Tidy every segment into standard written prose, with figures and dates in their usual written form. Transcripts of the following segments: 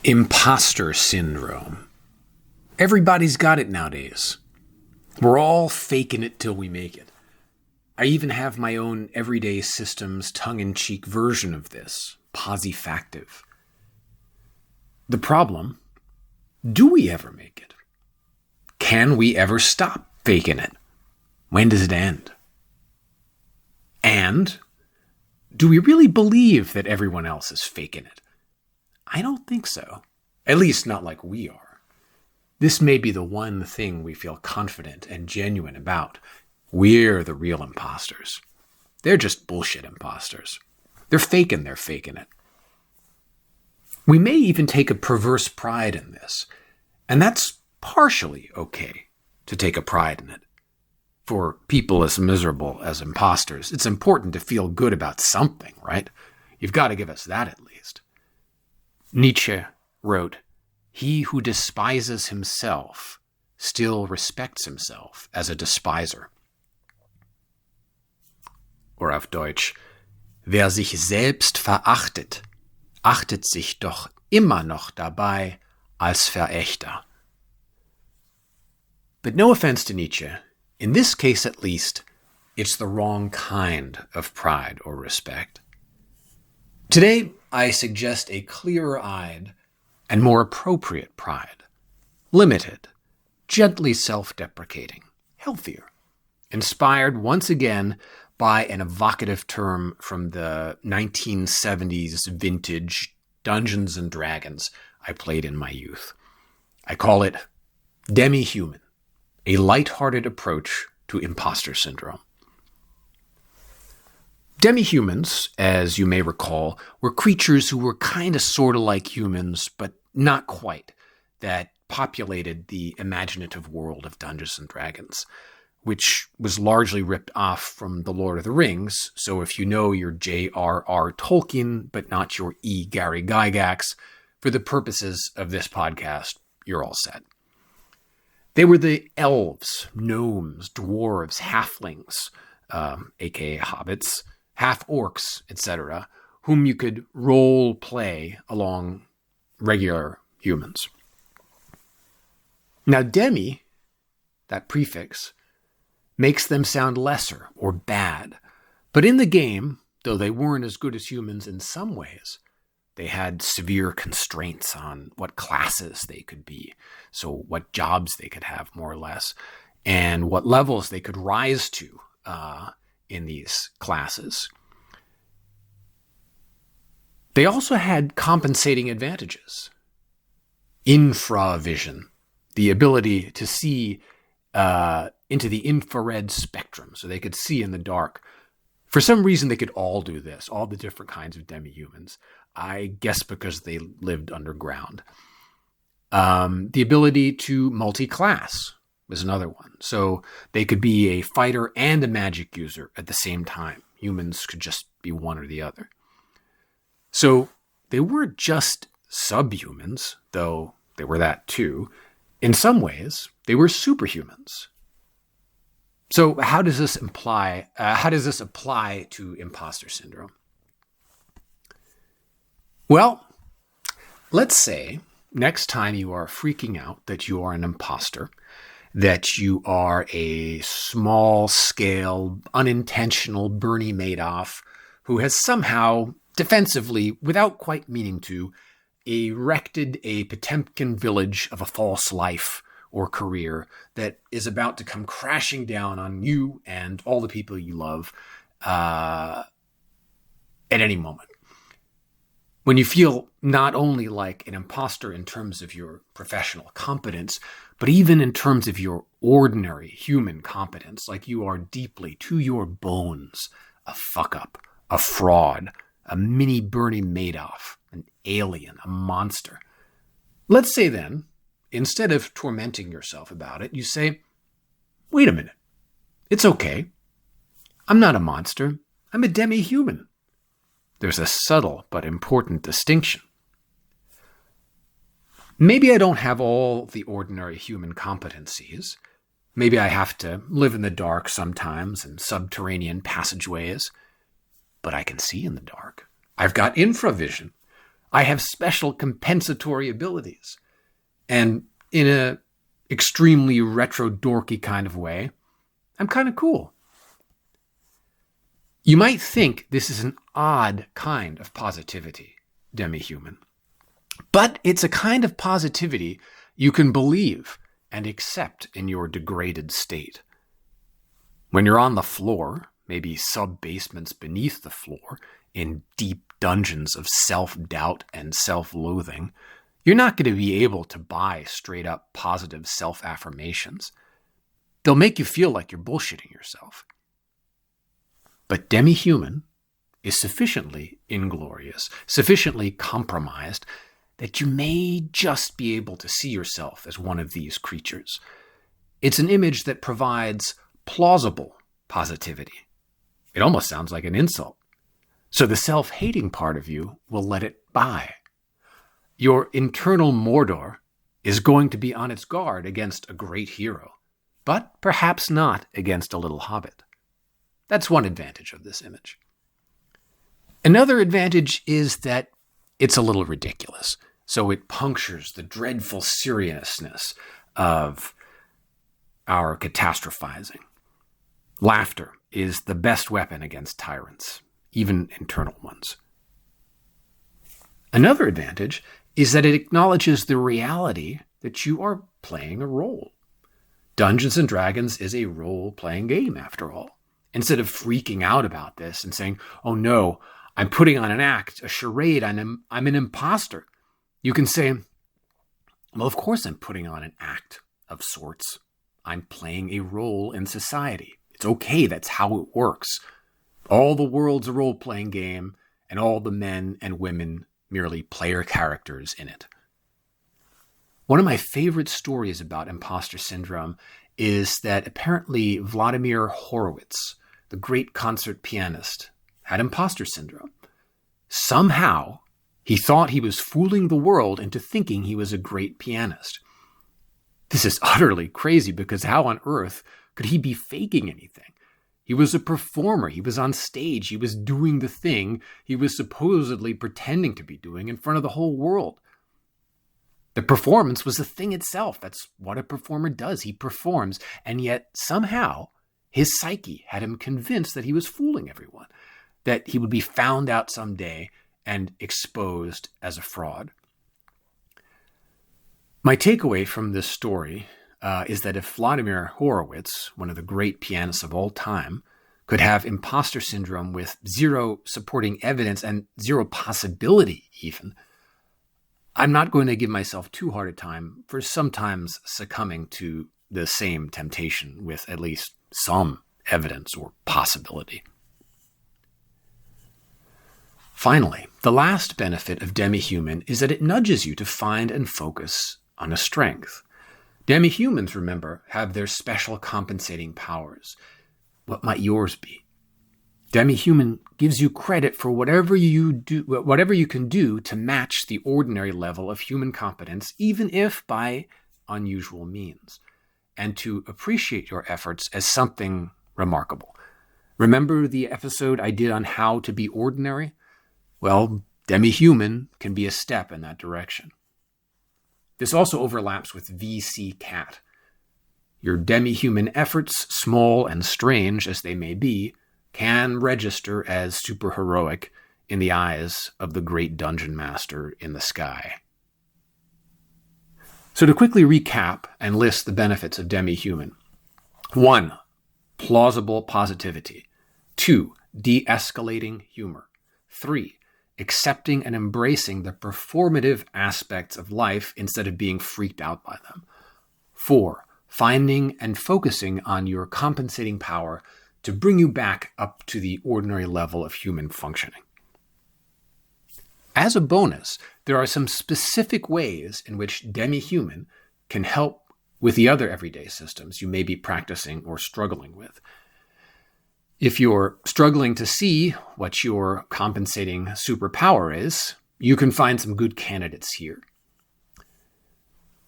Imposter syndrome. Everybody's got it nowadays. We're all faking it till we make it. I even have my own everyday systems tongue-in-cheek version of this, posifactive. The problem, do we ever make it? Can we ever stop faking it? When does it end? And do we really believe that everyone else is faking it? I don't think so. At least not like we are. This may be the one thing we feel confident and genuine about. We're the real imposters. They're just bullshit imposters. They're faking it. We may even take a perverse pride in this, and that's partially okay to take a pride in it. For people as miserable as imposters, it's important to feel good about something, right? You've got to give us that at least. Nietzsche wrote, "He who despises himself still respects himself as a despiser." Or auf Deutsch, "Wer sich selbst verachtet, achtet sich doch immer noch dabei als Verächter." But no offense to Nietzsche, in this case at least, it's the wrong kind of pride or respect. Today, I suggest a clearer-eyed and more appropriate pride. Limited, gently self-deprecating, healthier, inspired once again by an evocative term from the 1970s vintage Dungeons and Dragons I played in my youth. I call it Demihuman, a lighthearted approach to imposter syndrome. Demihumans, as you may recall, were creatures who were kind of sort of like humans, but not quite, that populated the imaginative world of Dungeons and Dragons, which was largely ripped off from The Lord of the Rings. So if you know your J.R.R. Tolkien, but not your E. Gary Gygax, for the purposes of this podcast, you're all set. They were the elves, gnomes, dwarves, halflings, aka hobbits, half-orcs, etc., whom you could role play along regular humans. Now, demi, that prefix, makes them sound lesser or bad. But in the game, though they weren't as good as humans in some ways, they had severe constraints on what classes they could be, so what jobs they could have, more or less, and what levels they could rise to in these classes. They also had compensating advantages. Infravision, the ability to see into the infrared spectrum, so they could see in the dark. For some reason, they could all do this, all the different kinds of demi-humans. I guess because they lived underground. The ability to multi-class was another one. So they could be a fighter and a magic user at the same time. Humans could just be one or the other. So they weren't just subhumans, though they were that too. In some ways, they were superhumans. So how does this apply to imposter syndrome? Well, let's say next time you are freaking out that you are an imposter, that you are a small-scale, unintentional Bernie Madoff who has somehow, defensively, without quite meaning to, erected a Potemkin village of a false life or career that is about to come crashing down on you and all the people you love at any moment. When you feel not only like an imposter in terms of your professional competence, but even in terms of your ordinary human competence, like you are deeply, to your bones, a fuck-up, a fraud, a mini Bernie Madoff, an alien, a monster. Let's say then, instead of tormenting yourself about it, you say, wait a minute, it's okay. I'm not a monster. I'm a demi-human. There's a subtle but important distinction. Maybe I don't have all the ordinary human competencies. Maybe I have to live in the dark sometimes in subterranean passageways, but I can see in the dark. I've got infravision. I have special compensatory abilities. And in an extremely retro dorky kind of way, I'm kind of cool. You might think this is an odd kind of positivity, Demihuman. But it's a kind of positivity you can believe and accept in your degraded state. When you're on the floor, maybe sub-basements beneath the floor, in deep dungeons of self-doubt and self-loathing, you're not going to be able to buy straight-up positive self-affirmations. They'll make you feel like you're bullshitting yourself. But Demihuman is sufficiently inglorious, sufficiently compromised, that you may just be able to see yourself as one of these creatures. It's an image that provides plausible positivity. It almost sounds like an insult. So the self-hating part of you will let it by. Your internal Mordor is going to be on its guard against a great hero, but perhaps not against a little hobbit. That's one advantage of this image. Another advantage is that it's a little ridiculous, so it punctures the dreadful seriousness of our catastrophizing. Laughter is the best weapon against tyrants, even internal ones. Another advantage is that it acknowledges the reality that you are playing a role. Dungeons & Dragons is a role-playing game, after all. Instead of freaking out about this and saying, oh no, I'm putting on an act, a charade, I'm an imposter, you can say, well, of course I'm putting on an act of sorts. I'm playing a role in society. It's okay, that's how it works. All the world's a role-playing game, and all the men and women merely player characters in it. One of my favorite stories about imposter syndrome is that apparently Vladimir Horowitz, the great concert pianist, had imposter syndrome. Somehow, he thought he was fooling the world into thinking he was a great pianist. This is utterly crazy because how on earth could he be faking anything? He was a performer. He was on stage. He was doing the thing he was supposedly pretending to be doing in front of the whole world. The performance was the thing itself. That's what a performer does. He performs. And yet somehow his psyche had him convinced that he was fooling everyone, that he would be found out someday and exposed as a fraud. My takeaway from this story is that if Vladimir Horowitz, one of the great pianists of all time, could have imposter syndrome with zero supporting evidence and zero possibility even, I'm not going to give myself too hard a time for sometimes succumbing to the same temptation with at least some evidence or possibility. Finally, the last benefit of Demihuman is that it nudges you to find and focus on a strength. Demihumans, remember, have their special compensating powers. What might yours be? Demihuman gives you credit for whatever you can do to match the ordinary level of human competence, even if by unusual means, and to appreciate your efforts as something remarkable. Remember the episode I did on how to be ordinary? Well, Demihuman can be a step in that direction. This also overlaps with VC Cat. Your demihuman efforts, small and strange as they may be, can register as superheroic in the eyes of the great dungeon master in the sky. So to quickly recap and list the benefits of Demihuman. 1. Plausible positivity. 2. De-escalating humor. 3. Accepting and embracing the performative aspects of life instead of being freaked out by them. 4. Finding and focusing on your compensating power to bring you back up to the ordinary level of human functioning. As a bonus, there are some specific ways in which Demihuman can help with the other everyday systems you may be practicing or struggling with. If you're struggling to see what your compensating superpower is, you can find some good candidates here.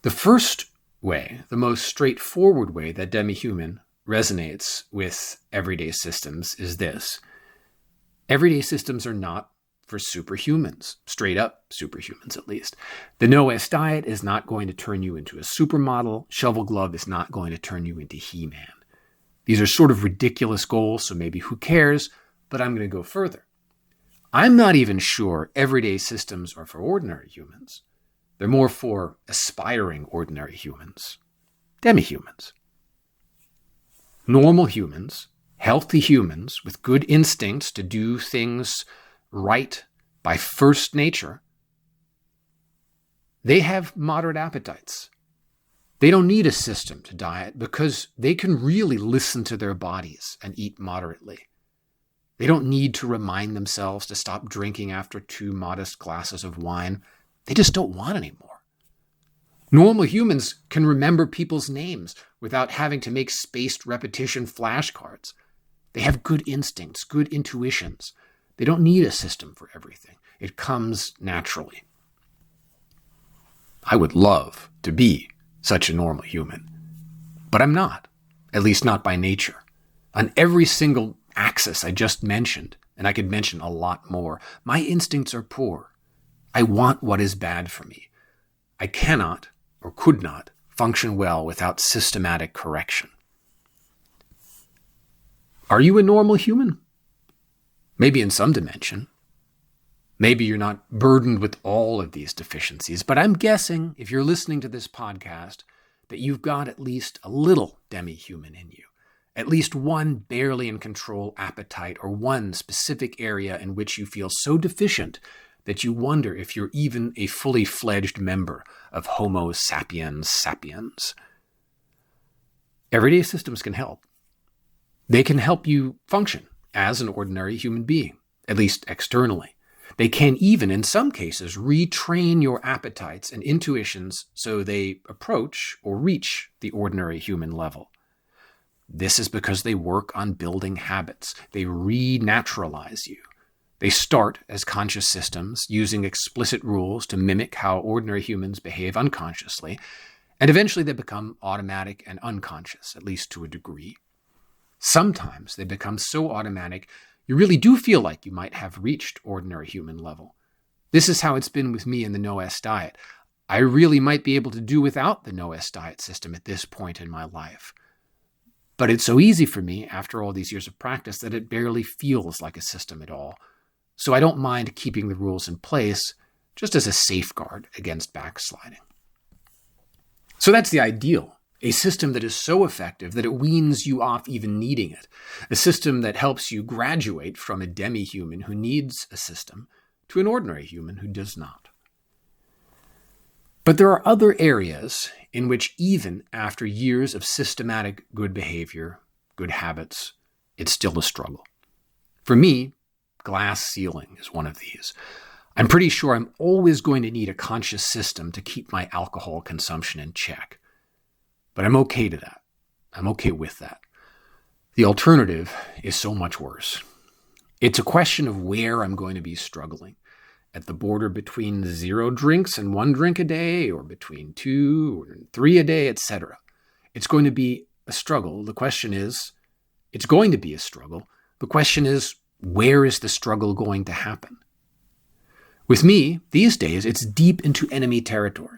The first way, the most straightforward way that Demihuman resonates with everyday systems is this. Everyday systems are not for superhumans, straight up superhumans at least. The no-S diet is not going to turn you into a supermodel. Shovel Glove is not going to turn you into He-Man. These are sort of ridiculous goals, so maybe who cares, but I'm going to go further. I'm not even sure everyday systems are for ordinary humans. They're more for aspiring ordinary humans, demihumans. Normal humans, healthy humans with good instincts to do things right by first nature, they have moderate appetites. They don't need a system to diet because they can really listen to their bodies and eat moderately. They don't need to remind themselves to stop drinking after 2 modest glasses of wine. They just don't want any more. Normal humans can remember people's names without having to make spaced repetition flashcards. They have good instincts, good intuitions. They don't need a system for everything. It comes naturally. I would love to be such a normal human, but I'm not, at least not by nature. On every single axis I just mentioned, and I could mention a lot more, my instincts are poor. I want what is bad for me. I cannot or could not function well without systematic correction. Are you a normal human? Maybe in some dimension. Maybe you're not burdened with all of these deficiencies, but I'm guessing if you're listening to this podcast that you've got at least a little demi-human in you, at least one barely in control appetite or one specific area in which you feel so deficient that you wonder if you're even a fully fledged member of Homo sapiens sapiens. Everyday systems can help. They can help you function as an ordinary human being, at least externally. They can even, in some cases, retrain your appetites and intuitions so they approach or reach the ordinary human level. This is because they work on building habits. They renaturalize you. They start as conscious systems, using explicit rules to mimic how ordinary humans behave unconsciously, and eventually they become automatic and unconscious, at least to a degree. Sometimes they become so automatic you really do feel like you might have reached ordinary human level. This is how it's been with me in the no-S diet. I really might be able to do without the no-S diet system at this point in my life. But it's so easy for me after all these years of practice that it barely feels like a system at all. So I don't mind keeping the rules in place just as a safeguard against backsliding. So that's the ideal. A system that is so effective that it weans you off even needing it. A system that helps you graduate from a demi-human who needs a system to an ordinary human who does not. But there are other areas in which even after years of systematic good behavior, good habits, it's still a struggle. For me, glass ceiling is one of these. I'm pretty sure I'm always going to need a conscious system to keep my alcohol consumption in check. But I'm okay to that. I'm okay with that. The alternative is so much worse. It's a question of where I'm going to be struggling. At the border between 0 drinks and 1 drink a day, or between 2 or 3 a day, etc. It's going to be a struggle. The question is, it's going to be a struggle. The question is, where is the struggle going to happen? With me, these days, it's deep into enemy territory.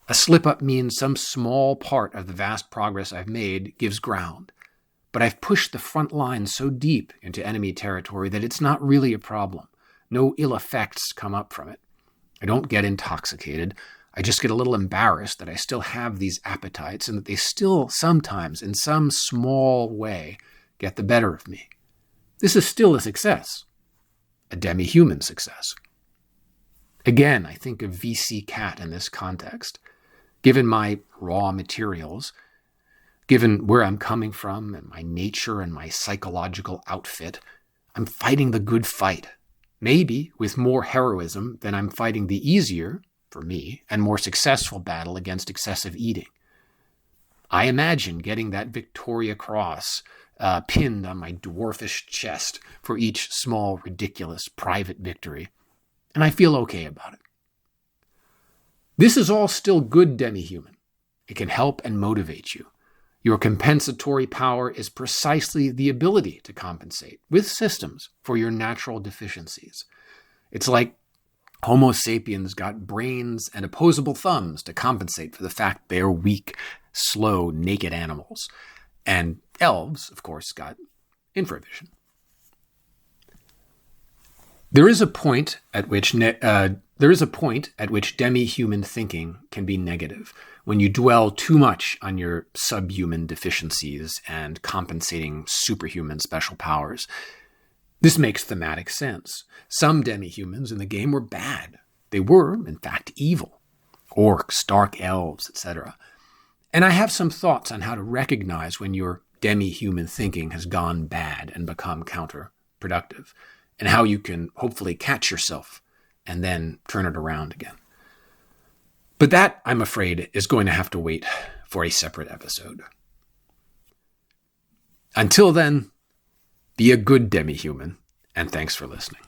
A slip-up means some small part of the vast progress I've made gives ground. But I've pushed the front line so deep into enemy territory that it's not really a problem. No ill effects come up from it. I don't get intoxicated. I just get a little embarrassed that I still have these appetites and that they still sometimes, in some small way, get the better of me. This is still a success. A demi-human success. Again, I think of VC Cat in this context. Given my raw materials, given where I'm coming from and my nature and my psychological outfit, I'm fighting the good fight. Maybe with more heroism than I'm fighting the easier, for me, and more successful battle against excessive eating. I imagine getting that Victoria Cross pinned on my dwarfish chest for each small, ridiculous, private victory, and I feel okay about it. This is all still good demi-human. It can help and motivate you. Your compensatory power is precisely the ability to compensate with systems for your natural deficiencies. It's like Homo sapiens got brains and opposable thumbs to compensate for the fact they're weak, slow, naked animals. And elves, of course, got infravision. There is a point at which demi-human thinking can be negative, when you dwell too much on your subhuman deficiencies and compensating superhuman special powers. This makes thematic sense. Some demi-humans in the game were bad. They were, in fact, evil. Orcs, dark elves, etc. And I have some thoughts on how to recognize when your demi-human thinking has gone bad and become counterproductive, and how you can hopefully catch yourself and then turn it around again. But that, I'm afraid, is going to have to wait for a separate episode. Until then, be a good demi-human, and thanks for listening.